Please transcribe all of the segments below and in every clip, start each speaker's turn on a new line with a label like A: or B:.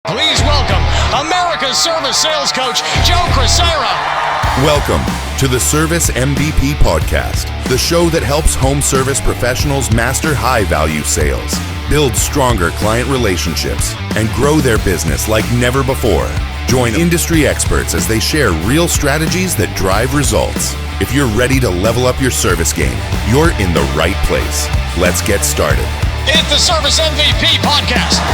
A: Please welcome America's service sales coach, Joe Crisara.
B: Welcome to the Service MVP Podcast, the show that helps home service professionals master high-value sales, build stronger client relationships, and grow their business like never before. Join industry experts as they share real strategies that drive results. If you're ready to level up your service game, you're in the right place. Let's get started.
A: It's the Service MVP Podcast.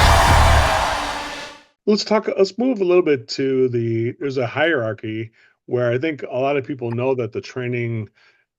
C: Let's move a little bit to there's a hierarchy where I think a lot of people know that the training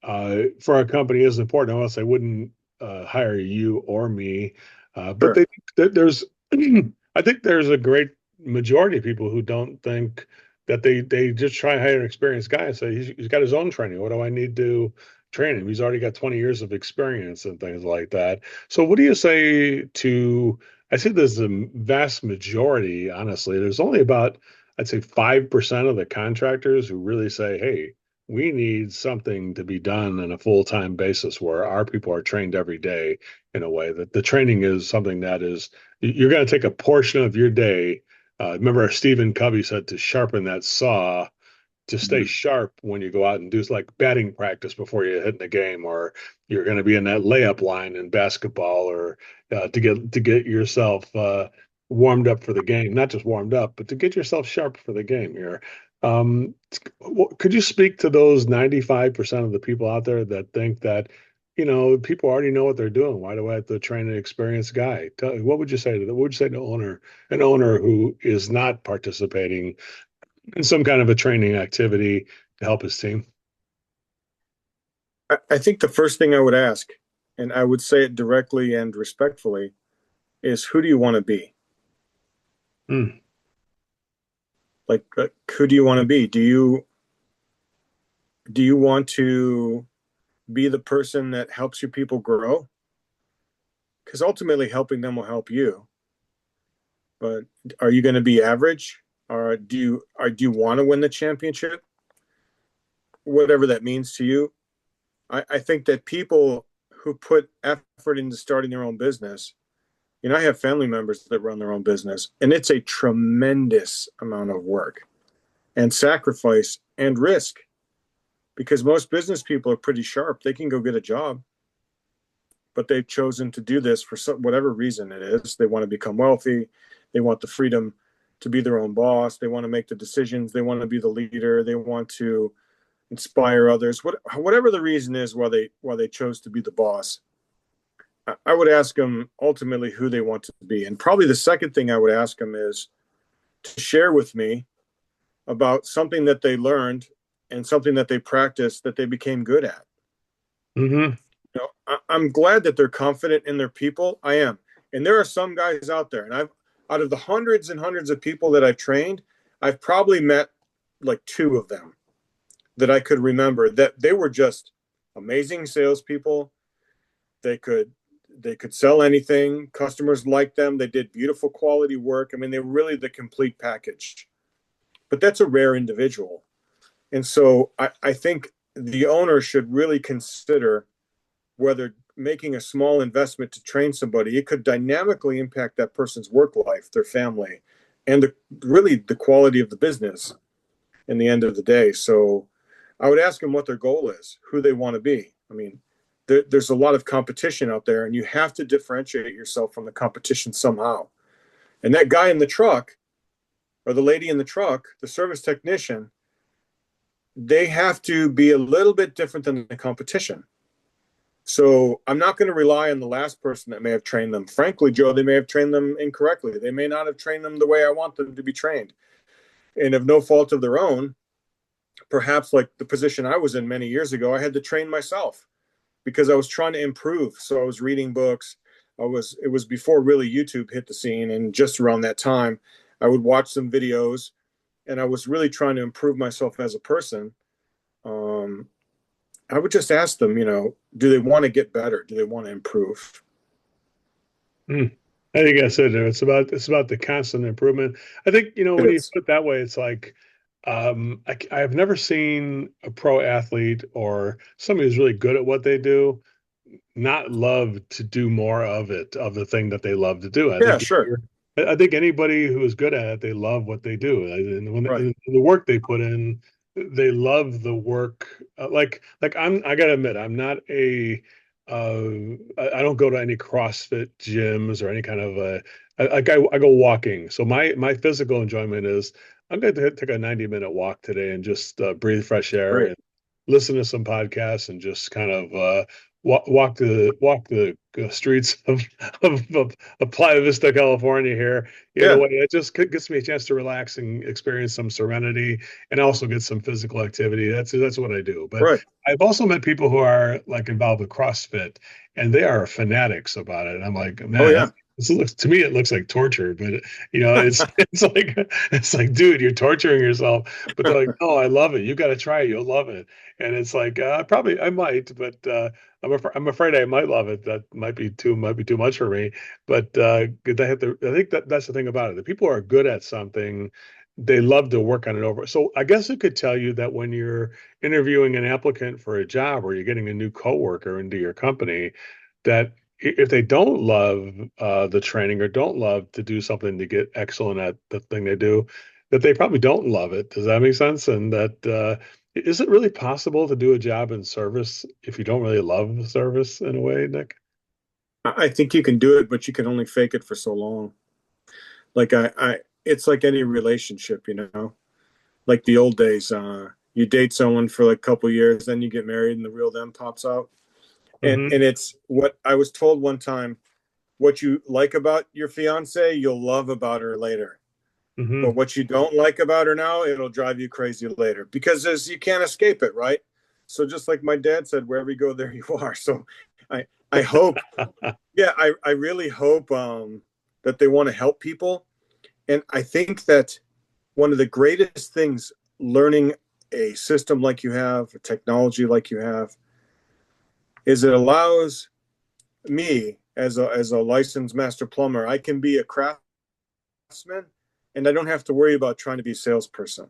C: for a company is important, or else they wouldn't hire you or me. But there's, I think there's a great majority of people who don't think that they just try and hire an experienced guy and say, he's got his own training. What do I need to train him? He's already got 20 years of experience and things like that. So what do you say to, I see there's a vast majority, honestly. There's only about, I'd say 5% of the contractors who really say, hey, we need something to be done on a full-time basis where our people are trained every day in a way that the training is something that is, you're going to take a portion of your day. Remember Stephen Covey said to sharpen that saw to stay sharp when you go out and do like batting practice before you hit in the game, or you're going to be in that layup line in basketball, or to get yourself warmed up for the game. Not just warmed up, but to get yourself sharp for the game here. Could you speak to those 95% of the people out there that think that, people already know what they're doing? Why do I have to train an experienced guy? What would you say to them? What would you say to an owner who is not participating in some kind of a training activity to help his team?
D: I think the first thing I would ask, and I would say it directly and respectfully, is who do you want to be? Like, who do you want to be? Do you want to be the person that helps your people grow? Because ultimately helping them will help you. But are you going to be average? Or do you want to win the championship? Whatever that means to you. I think that people who put effort into starting their own business, I have family members that run their own business, and it's a tremendous amount of work and sacrifice and risk, because most business people are pretty sharp. They can go get a job, but they've chosen to do this for whatever reason it is. They want to become wealthy. They want the freedom to be their own boss. They want to make the decisions. They want to be the leader. They want to inspire others. Whatever the reason is why they chose to be the boss, I would ask them ultimately who they want to be. And probably the second thing I would ask them is to share with me about something that they learned and something that they practiced that they became good at. I'm glad that they're confident in their people. I am. And there are some guys out there, and out of the hundreds and hundreds of people that I've trained, I've probably met like 2 of them that I could remember that they were just amazing salespeople. They could sell anything. Customers liked them. They did beautiful quality work. I mean, they were really the complete package. But that's a rare individual. And so I think the owner should really consider whether making a small investment to train somebody, it could dynamically impact that person's work life, their family, and really the quality of the business in the end of the day. So I would ask them what their goal is, who they want to be. I mean, there's a lot of competition out there, and you have to differentiate yourself from the competition somehow. And that guy in the truck, or the lady in the truck, the service technician, they have to be a little bit different than the competition. So I'm not going to rely on the last person that may have trained them. Frankly, Joe, they may have trained them incorrectly. They may not have trained them the way I want them to be trained. And of no fault of their own, perhaps like the position I was in many years ago, I had to train myself because I was trying to improve. So I was reading books. It was before really YouTube hit the scene. And just around that time, I would watch some videos, and I was really trying to improve myself as a person. I would just ask them, do they want to get better? Do they want to improve?
C: I think I said it's about the constant improvement. I think, when you put it that way, it's like, I've never seen a pro athlete or somebody who's really good at what they do not love to do more of it, of the thing that they love to do. I think
D: sure.
C: I think anybody who is good at it, they love what they do. And when
D: Right.
C: in the work they put in, they love the work. I gotta admit, I'm not I don't go to any CrossFit gyms or any kind of I go walking. So my physical enjoyment is I'm going to take a 90-minute walk today and just breathe fresh air
D: Great.
C: and listen to some podcasts and just kind of walk the streets of Playa Vista, California here. In a
D: Yeah.
C: way, it just gets me a chance to relax and experience some serenity and also get some physical activity. That's what I do. But
D: Right.
C: I've also met people who are like involved with CrossFit, and they are fanatics about it. And I'm like,
D: Oh
C: man,
D: yeah.
C: this looks to me it looks like torture, but it's like, dude, you're torturing yourself. But they're like, oh, I love it. You got to try it. You'll love it. And it's like, probably I might, but I'm afraid I might love it. That might be too much for me. But they have to. I think that's the thing about it. The people who are good at something, they love to work on it over. So I guess it could tell you that when you're interviewing an applicant for a job or you're getting a new coworker into your company, that if they don't love the training or don't love to do something to get excellent at the thing they do, that they probably don't love it. Does that make sense? And that is it really possible to do a job in service if you don't really love the service in a way, Nick?
D: I think you can do it, but you can only fake it for so long. Like it's like any relationship, like the old days. You date someone for like a couple years, then you get married, and the real them pops out. And
C: Hmm.
D: and it's what I was told one time: what you like about your fiance, you'll love about her later. But
C: Hmm.
D: what you don't like about her now, it'll drive you crazy later because you can't escape it, right? So just like my dad said, wherever you go, there you are. So I hope, yeah, I really hope that they want to help people. And I think that one of the greatest things learning a system like you have, a technology like you have, is it allows me as a licensed master plumber, I can be a craftsman and I don't have to worry about trying to be a salesperson.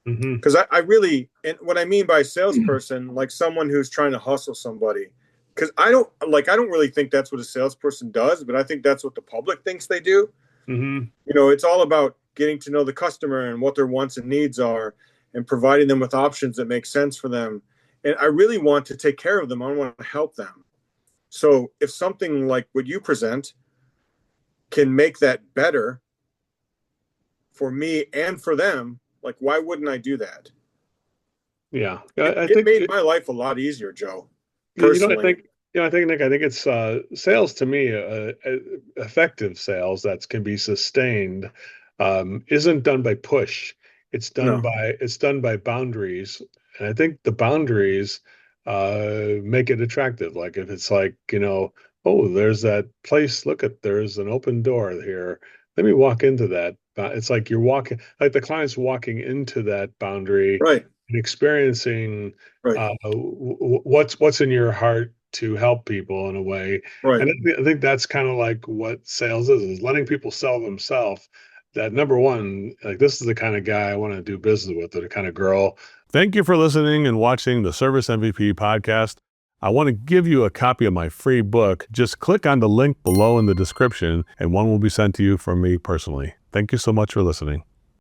C: Hmm.
D: Because I really, and what I mean by salesperson, like someone who's trying to hustle somebody, because I don't really think that's what a salesperson does, but I think that's what the public thinks they do.
C: Hmm.
D: It's all about getting to know the customer and what their wants and needs are and providing them with options that make sense for them. And I really want to take care of them. I want to help them. So if something like what you present can make that better for me and for them, like why wouldn't I do that?
C: Yeah,
D: It,
C: I
D: it
C: think
D: made my life a lot easier, Joe,
C: you know. I
D: personally.
C: think I think Nick. I think it's sales to me. Effective sales that can be sustained isn't done by push.
D: No,
C: It's done by boundaries, and I think the boundaries make it attractive. Like if it's like oh, there's that place. Look at there's an open door here. Let me walk into that. It's like you're walking, like the client's walking into that boundary
D: right,
C: and experiencing
D: right,
C: what's in your heart to help people in a way.
D: right.
C: And I think that's kind of like what sales is letting people sell themselves. That number one, like this is the kind of guy I want to do business with, or the kind of girl. Thank you for listening and watching the Service MVP podcast. I want to give you a copy of my free book. Just click on the link below in the description, and one will be sent to you from me personally. Thank you so much for listening.